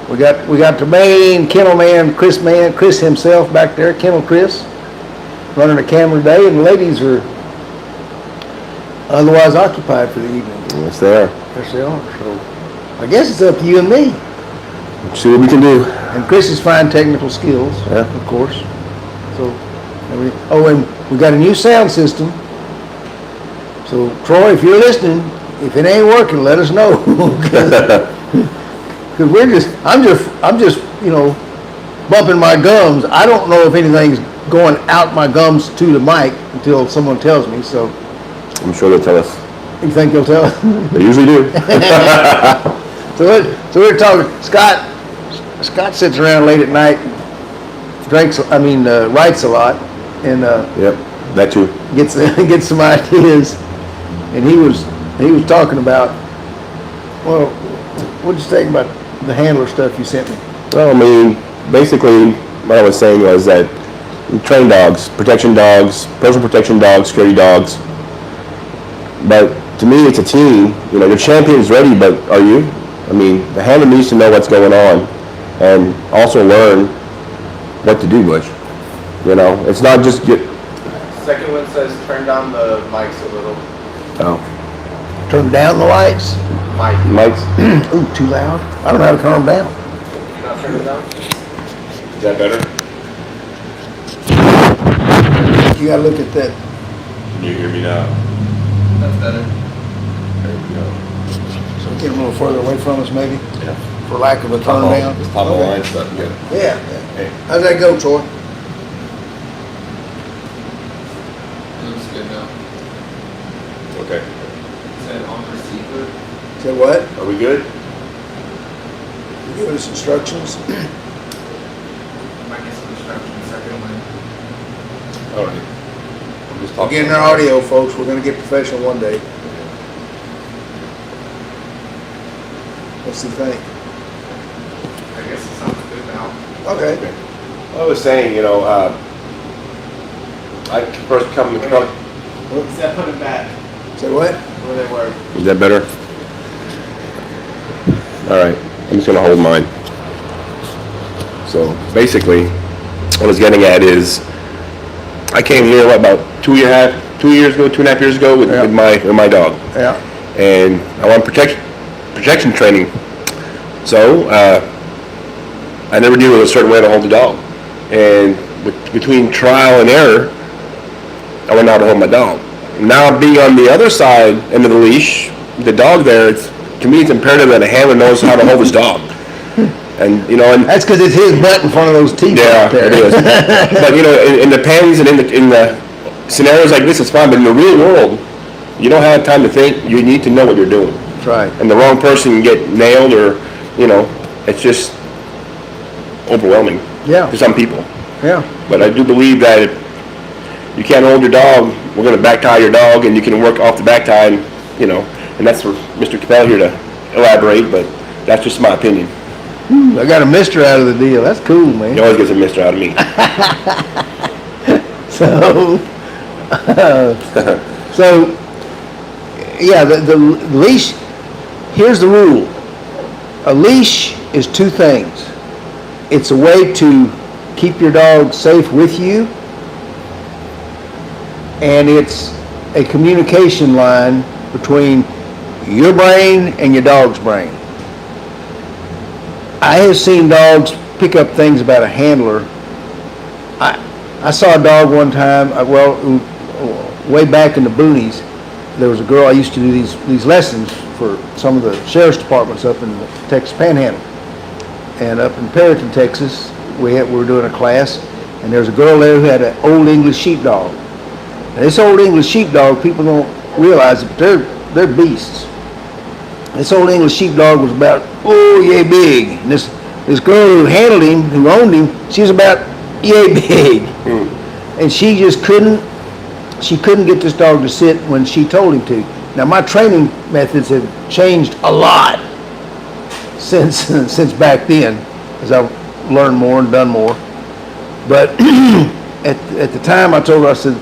We got the main kennel man, Chris himself back there, Kennel Chris, running the camera today, and the ladies are otherwise occupied for the evening. Yes, they are. Yes, they are. So I guess it's up to you and me. Let's see what we can do. And Chris's fine technical skills, of course. So, and we got a new sound system. So Troy, if you're listening, if it ain't working, let us know. Because I'm just, bumping my gums. I don't know if anything's going out my gums to the mic until someone tells me. So I'm sure they'll tell us. You think they'll tell us? They usually do. So we're talking. Scott sits around late at night, writes a lot, and yep, that too. Gets some ideas, and he was talking about. Well, what'd you think about the handler stuff you sent me? Well, I mean, basically, what I was saying was that you train dogs, protection dogs, personal protection dogs, security dogs. But to me, it's a team. Your champion's ready, but are you? I mean, the handler needs to know what's going on and also learn what to do, Butch. It's not just get... Second one says turn down the mics a little. Oh. Turn down the lights? Mics? Ooh, too loud? I don't know how to turn them down. You're not turning it down? Is that better? You gotta look at that. Can you hear me now? That's better. There we go. So get a little further away from us, maybe, Yeah. for lack of a turn down. Just top of the line stuff, good. Yeah. Hey. How's that go, Troy? Looks good now. Okay. Is that on receiver? Say what? Are we good? You giving us instructions? Might get some instructions second one. All right. I'm just talking. Getting our audio, folks. We're gonna get professional one day. What's the thing? I guess it sounds good now. Okay. I was saying, I first come to come. Except put it back Say what? where they were. Is that better? All right, I'm just gonna hold mine. So basically, what I was getting at is, I came here about 2.5 years ago with my dog, Yeah. and I want protection training. So I never knew a certain way to hold the dog, and between trial and error, I went out to hold my dog. Now being on the other side end of the leash, the dog there, to me it's imperative that a handler knows how to hold his dog. And That's because it's his butt in front of those teeth out there. it is. But in the pens and in the scenarios like this, it's fine. But in the real world, you don't have time to think. You need to know what you're doing. That's right. And the wrong person can get nailed, or it's just overwhelming. Yeah. To some people. Yeah. But I do believe that if you can't hold your dog, we're going to back tie your dog, and you can work off the back tie, and that's for Mr. Capel here to elaborate. But that's just my opinion. I got a mister out of the deal. That's cool, man. He always gets a mister out of me. So yeah, the leash, here's the rule. A leash is two things. It's a way to keep your dog safe with you, and it's a communication line between your brain and your dog's brain. I have seen dogs pick up things about a handler. I saw a dog one time, way back in the boonies, there was a girl, I used to do these lessons for some of the sheriff's departments up in the Texas Panhandle. And up in Perryton, Texas, we were doing a class, and there was a girl there who had an old English sheepdog. Now, this old English sheepdog, people don't realize it, but they're beasts. This old English sheepdog was about, yay big. And this girl who handled him, who owned him, she was about yay big. And she just couldn't get this dog to sit when she told him to. Now my training methods have changed a lot since back then, as I've learned more and done more. But at the time I told her, I said,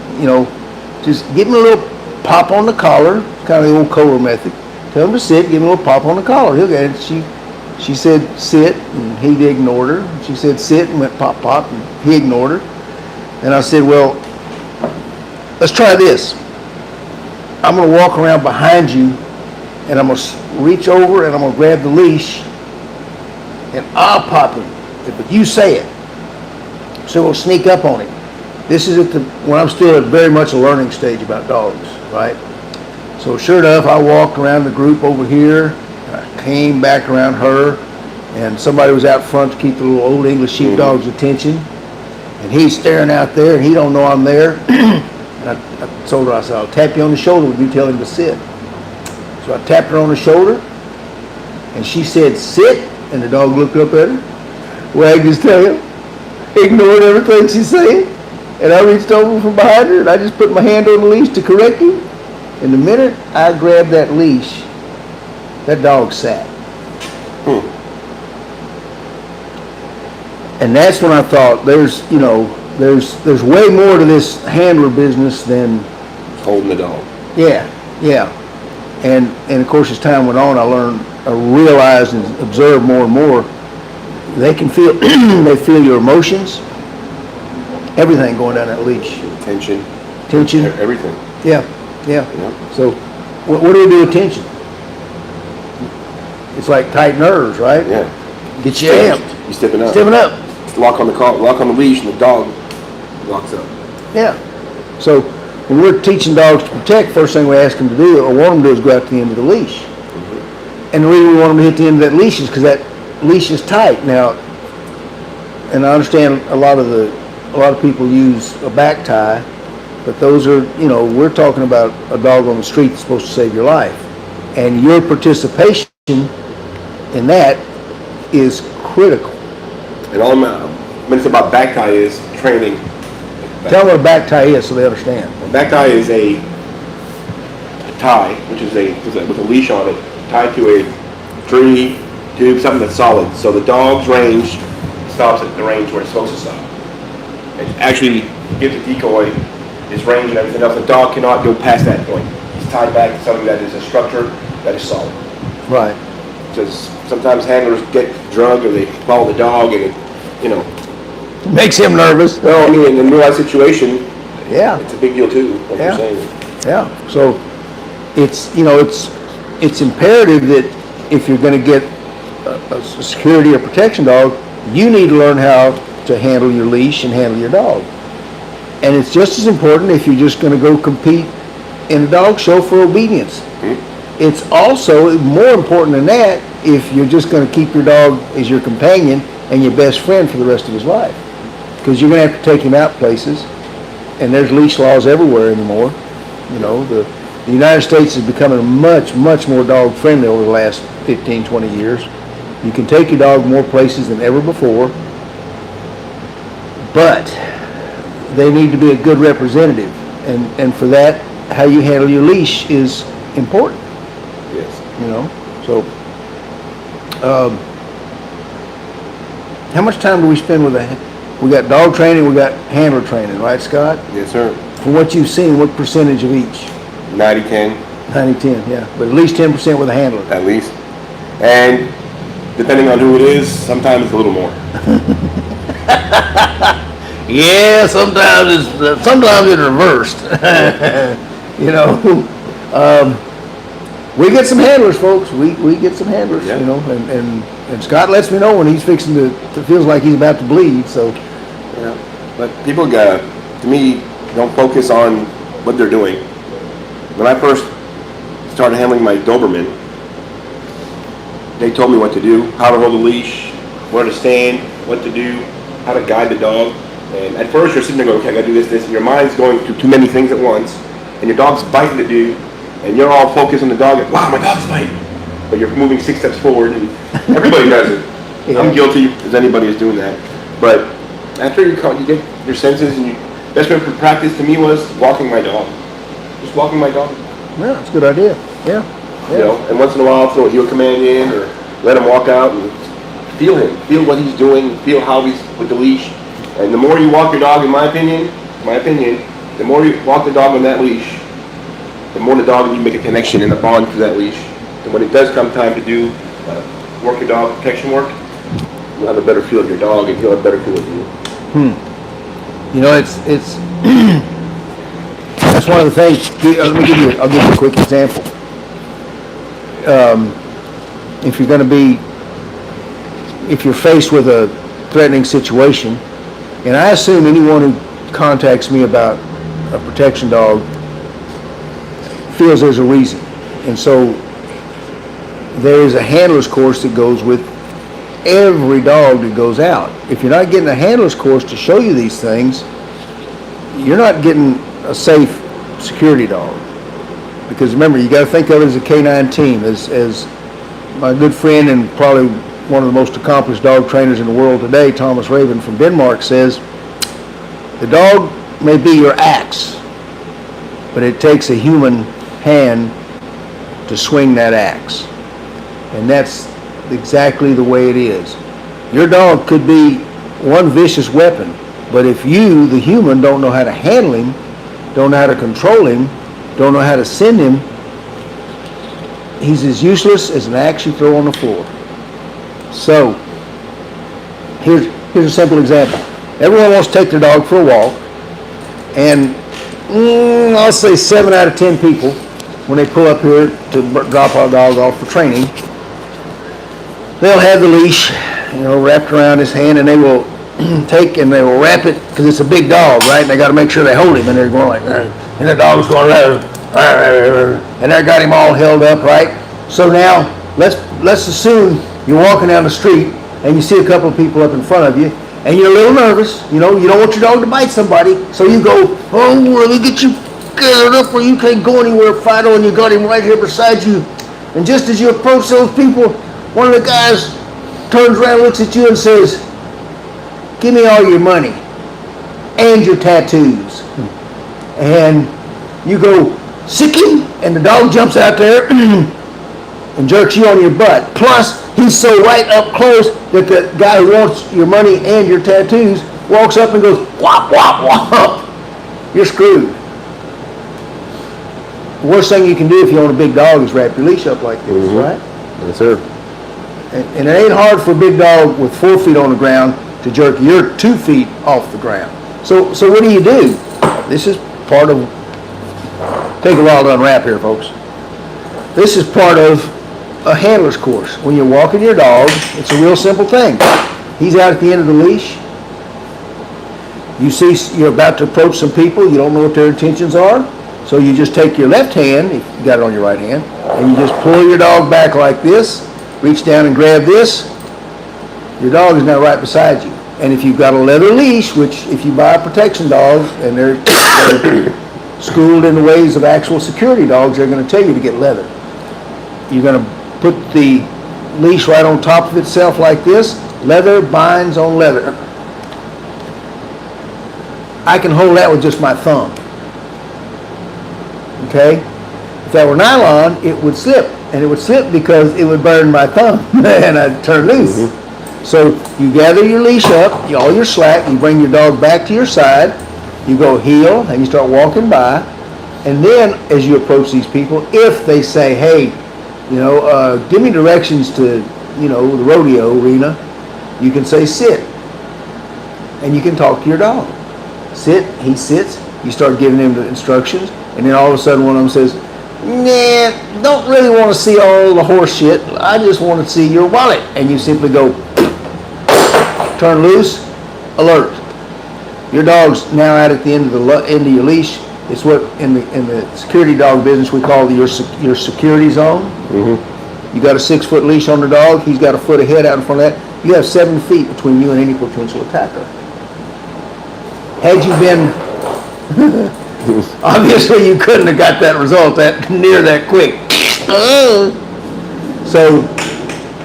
just give him a little pop on the collar, kind of the old Kohler method. Tell him to sit, give him a little pop on the collar. He'll get it. She said, sit, and he ignored her. She said, sit, and went pop, pop, and he ignored her. And I said, well, let's try this. I'm going to walk around behind you, and I'm going to reach over, and I'm going to grab the leash, and I'll pop him. But you say it. So we'll sneak up on him. This is when I'm still at very much a learning stage about dogs, right? So sure enough, I walked around the group over here. I came back around her, and somebody was out front to keep the little old English sheepdog's attention. And he's staring out there, and he don't know I'm there. And I told her, I said, I'll tap you on the shoulder when you tell him to sit. So I tapped her on the shoulder, and she said, sit, and the dog looked up at her, wagged his tail, ignored everything she's saying. And I reached over from behind her, and I just put my hand on the leash to correct him. And the minute I grabbed that leash, that dog sat. And that's when I thought, there's way more to this handler business than Holding the dog. yeah. And of course, as time went on, I realized and observed more and more. They can feel, they feel your emotions, everything going down that leash. Tension, Tension. everything. Yeah. Yeah. So, what do you do with tension? It's like tight nerves, right? Yeah. Get you amped. You stepping up. Stepping up. Lock on the leash, and the dog locks up. Yeah. So, when we're teaching dogs to protect, first thing we ask them to do, or want them to do, is go out to the end of the leash. And the reason we want them to hit the end of that leash is because that leash is tight. Now, and I understand a lot of people use a back tie, but those are, we're talking about a dog on the street that's supposed to save your life. And your participation in that is critical. And all when it's about back tie is training. Tell them what a back tie is so they understand. A back tie is a tie, which is with a leash on it, tied to a tree, tube, something that's solid. So the dog's range stops at the range where it's supposed to stop. It actually gives a decoy its range and everything else. The dog cannot go past that point. He's tied back to something that is a structure that is solid. Right. Because sometimes handlers get drugged or they follow the dog and it, Makes him nervous. well, I mean, in a real life situation, Yeah. it's a big deal too, like Yeah. you're saying. Yeah. So it's imperative that if you're going to get a security or protection dog, you need to learn how to handle your leash and handle your dog. And it's just as important if you're just going to go compete in a dog show for obedience. It's also more important than that if you're just going to keep your dog as your companion and your best friend for the rest of his life. Because you're going to have to take him out places, and there's leash laws everywhere anymore. The United States is becoming much, much more dog friendly over the last 15, 20 years. You can take your dog more places than ever before, but they need to be a good representative. And for that, how you handle your leash is important. Yes. So, how much time do we spend with we got dog training, we got handler training, right, Scott? Yes, sir. From what you've seen, what percentage of each? 90-10 90-10, yeah. But at least 10% with a handler. at least. And depending on who it is, sometimes it's a little more. Yeah, sometimes it's reversed. We get some handlers, folks. We get some handlers, Yeah. and Scott lets me know when he's fixing to feels like he's about to bleed. So But people, to me, don't focus on what they're doing. When I first started handling my Doberman, they told me what to do, how to hold the leash, where to stand, what to do, how to guide the dog. And at first you're sitting there going, okay, I gotta do this, and your mind's going to too many things at once, and your dog's biting the dude, and you're all focused on the dog, like, wow, my dog's biting. But you're moving 6 steps forward, and everybody does it. Yeah. I'm guilty as anybody is doing that. But after you get your senses, and best way for practice to me was walking my dog. Just walking my dog. yeah, that's a good idea. Yeah. And once in a while throw a heel command in or let him walk out and feel him, feel what he's doing, feel how he's with the leash. And the more you walk your dog, in my opinion, the more you walk the dog on that leash, the more the dog and you make a connection and a bond to that leash. And when it does come time to do work your dog protection work, you'll have a better feel of your dog, and he'll have a better feel of you. You know, it's that's one of the things. I'll give you a quick example. If you're faced with a threatening situation, and I assume anyone who contacts me about a protection dog feels there's a reason, and so there is a handler's course that goes with every dog that goes out. If you're not getting a handler's course to show you these things, you're not getting a safe security dog. Because remember, you got to think of it as a canine team. As my good friend and probably one of the most accomplished dog trainers in the world today, Thomas Raven from Denmark, says, the dog may be your axe, but it takes a human hand to swing that axe. And that's exactly the way it is. Your dog could be one vicious weapon, but if you, the human, don't know how to handle him, don't know how to control him, don't know how to send him, he's as useless as an axe you throw on the floor. So, here's a simple example. Everyone wants to take their dog for a walk, and I'll say 7 out of 10 people, when they pull up here to drop our dog off for training, they'll have the leash, wrapped around his hand, and they will take and they will wrap it, because it's a big dog, right? And they got to make sure they hold him, and they're going like that. And the dog's going, and they got him all held up, right? So now, let's assume you're walking down the street, and you see a couple of people up in front of you, and you're a little nervous, you don't want your dog to bite somebody, so you go, oh, let me get you gathered up where you can't go anywhere, Fido, and you got him right here beside you. And just as you approach those people, one of the guys turns around, looks at you, and says, give me all your money and your tattoos. And you go, sick him, and the dog jumps out there and jerks you on your butt. Plus, he's so right up close that the guy who wants your money and your tattoos walks up and goes, whop, whop, whop. You're screwed. The worst thing you can do if you own a big dog is wrap your leash up like this, right? Yes, sir. And it ain't hard for a big dog with 4 feet on the ground to jerk your 2 feet off the ground. So what do? This is part of, take a while to unwrap here, folks. This is part of a handler's course. When you're walking your dog, it's a real simple thing. He's out at the end of the leash. You see you're about to approach some people, you don't know what their intentions are, so you just take your left hand, if you got it on your right hand, and you just pull your dog back like this, reach down and grab this. Your dog is now right beside you. And if you've got a leather leash, which if you buy a protection dog and they're schooled in the ways of actual security dogs, they're going to tell you to get leather. You're going to put the leash right on top of itself like this. Leather binds on leather. I can hold that with just my thumb. Okay? If that were nylon, it would slip. And it would slip because it would burn my thumb and I'd turn loose. So you gather your leash up, all your slack, you bring your dog back to your side, you go heel and you start walking by, and then as you approach these people, if they say, hey, give me directions to, the rodeo arena, you can say sit. And you can talk to your dog. Sit, he sits, you start giving him the instructions, and then all of a sudden one of them says, nah, don't really want to see all the horse shit, I just want to see your wallet. And you simply go, turn loose, alert. Your dog's now out at the end of end of your leash. It's what in the security dog business we call your security zone. You got a 6-foot leash on the dog. He's got a foot of head out in front of that. You have 7 feet between you and any potential attacker. Had you been, obviously you couldn't have got that result near that quick. So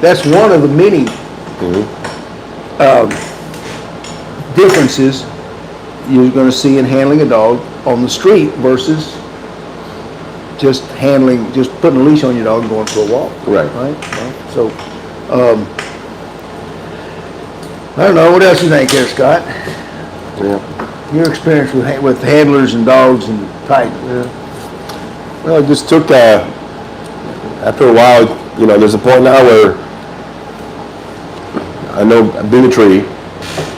that's one of the many differences you're going to see in handling a dog on the street versus just putting a leash on your dog and going for a walk. Right. So, I don't know, what else you think here, Scott? Yeah. Your experience with handlers and dogs and type. Well, it just took, after a while, there's a point now where know bigotry,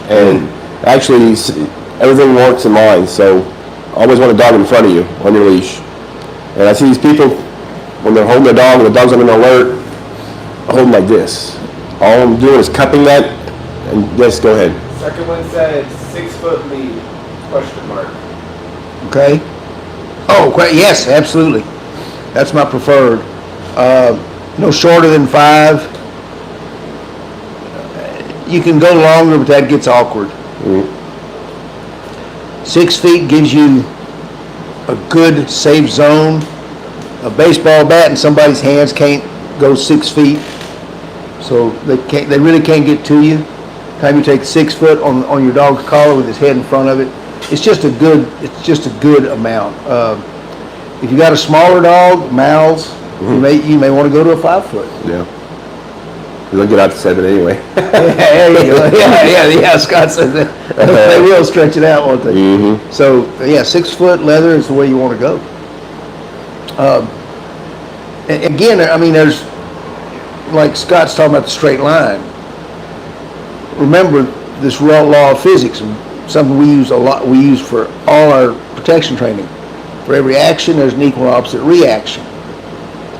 and actually everything works in mine. So I always want a dog in front of you on your leash. And I see these people when they're holding their dog and the dog's on an alert, I hold them like this. All I'm doing is cupping that, and yes, go ahead. Second one said 6 foot lead, question mark. Okay? Oh, yes, absolutely. That's my preferred. No shorter than 5. You can go longer, but that gets awkward. 6 feet gives you a good safe zone. A baseball bat in somebody's hands can't go 6 feet, so they really can't get to you. Time you take 6 foot on your dog's collar with his head in front of it, it's just a good amount. If you got a smaller dog, Mal's, you may want to go to a 5 foot. Yeah. They'll get out to 7 anyway. There you go. Yeah. Scott said that. They will stretch it out, won't they? So, yeah, 6 foot leather is the way you want to go. Again, I mean, there's, like Scott's talking about the straight line. Remember this raw law of physics, something we use a lot, we use for all our protection training. For every action, there's an equal and opposite reaction.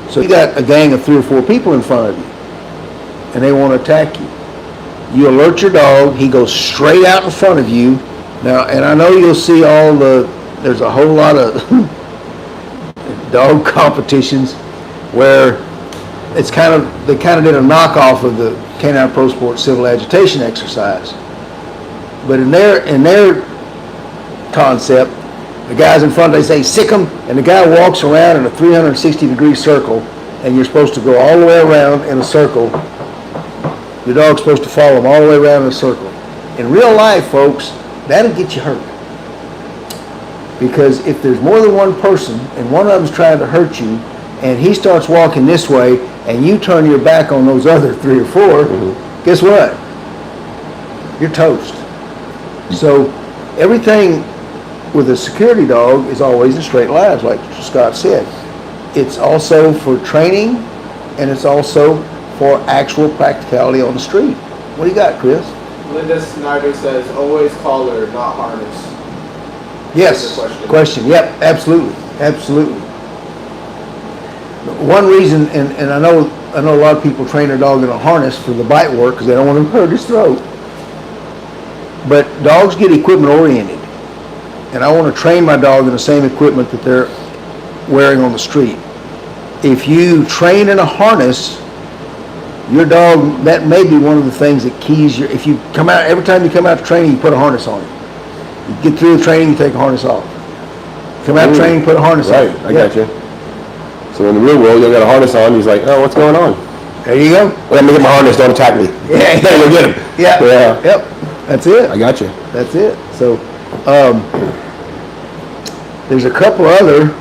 So you got a gang of 3 or 4 people in front of you, and they want to attack you. You alert your dog, he goes straight out in front of you. Now, and I know you'll see there's a whole lot of dog competitions where they kind of did a knockoff of the Canine Pro Sport civil agitation exercise. But in their concept, the guys in front, they say, sick 'em, and the guy walks around in a 360-degree circle, and you're supposed to go all the way around in a circle. Your dog's supposed to follow him all the way around in a circle. In real life, folks, that'll get you hurt. Because if there's more than one person, and one of them's trying to hurt you, and he starts walking this way, and you turn your back on those other 3 or 4, guess what? You're toast. So everything with a security dog is always in straight lines, like Scott said. It's also for training, and it's also for actual practicality on the street. What do you got, Chris? Linda Snyder says, always collar, not harness. Yes, Question. question. Yep, absolutely. One reason, and I know a lot of people train their dog in a harness for the bite work because they don't want him to hurt his throat. But dogs get equipment oriented, and I want to train my dog in the same equipment that they're wearing on the street. If you train in a harness, your dog, that may be one of the things that keys your, if you come out, every time you come out to training, you put a harness on him. You get through the training, you take a harness off. Come out of training, put a harness on. Right, I got you. So in the real world, you got a harness on, he's like, oh, what's going on? There you go. Well, let me get my harness, don't attack me. Yeah. Go get him. Yeah. Yep. That's it. I got you. That's it. So, there's a couple other.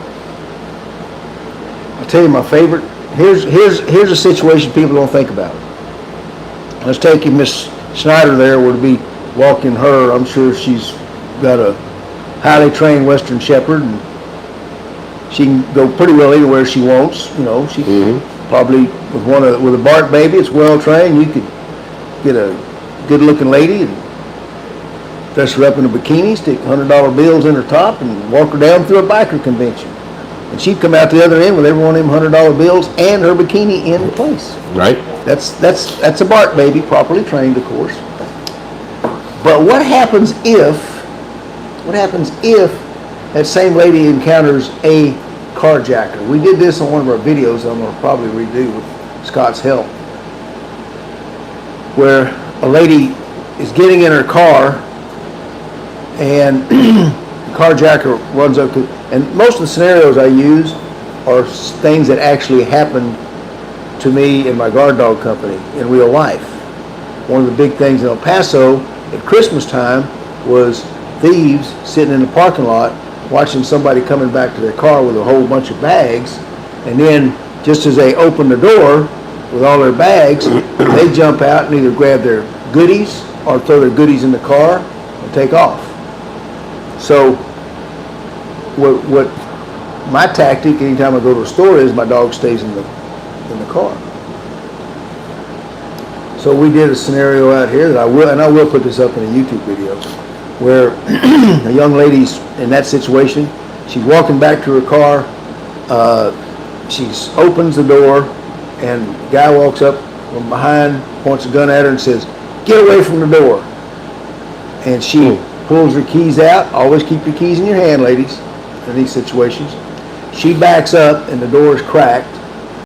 I'll tell you my favorite. Here's a situation people don't think about. Let's take Miss Snyder there were to be walking her. I'm sure she's got a highly trained Western Shepherd, and she can go pretty well anywhere she wants. You know, she probably with a Bark baby, it's well trained. You could get a good-looking lady and dress her up in a bikini, stick $100 bills in her top, and walk her down through a biker convention. And she'd come out the other end with every one of them $100 bills and her bikini in place. Right. That's a Bark baby, properly trained, of course. But what happens if that same lady encounters a carjacker? We did this on one of our videos I'm going to probably redo with Scott's help, where a lady is getting in her car and the carjacker runs up to, and most of the scenarios I use are things that actually happen to me in my guard dog company in real life. One of the big things in El Paso at Christmas time was thieves sitting in the parking lot watching somebody coming back to their car with a whole bunch of bags, and then just as they open the door with all their bags, they jump out and either grab their goodies or throw their goodies in the car and take off. So what my tactic anytime I go to a store is my dog stays in the car. So we did a scenario out here that I will put this up in a YouTube video, where a young lady's in that situation. She's walking back to her car. She opens the door, and the guy walks up from behind, points a gun at her, and says, "Get away from the door." And she pulls her keys out. Always keep your keys in your hand, ladies, in these situations. She backs up, and the door is cracked.